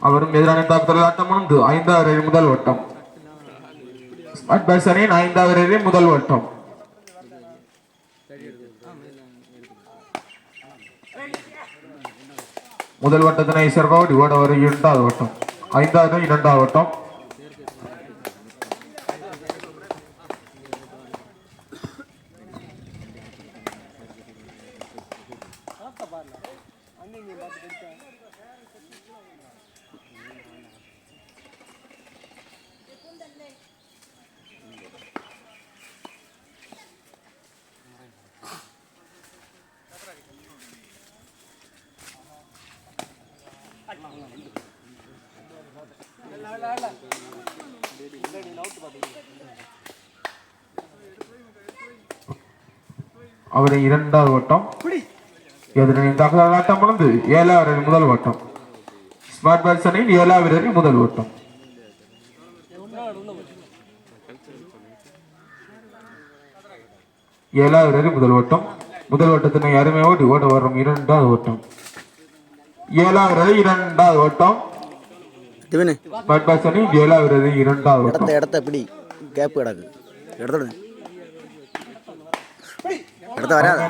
அவரும் எதிரான தாக்குதல் ஆட்டம் முடிந்து 5வது முதல் வட்டம். ஸ்மார்ட் பாய்ஸ் அணியின் 5வது முதல் வட்டம். முதல் வட்டத்தினை சேர்க்கோடி ஓட வரும் 2வது வட்டம். 5வது 2வது வட்டம். அவரை 2வது வட்டம். எதிரின் தாக்குதல் ஆட்டம் முடிந்து 7வது முதல் வட்டம். ஸ்மார்ட் பாய்ஸ் அணியின் 7வது முதல் வட்டம். முதல் வட்டம். முதல் வட்டத்தினை அருமையோடு ஓட வரும் 2வது வட்டம். 7வது 2வது வட்டம். ஸ்மார்ட் பாய்ஸ் அணி 7வது 2வது வட்டம். இடத்த எப்படி கேப் கிடக்கு இடத்த வராது.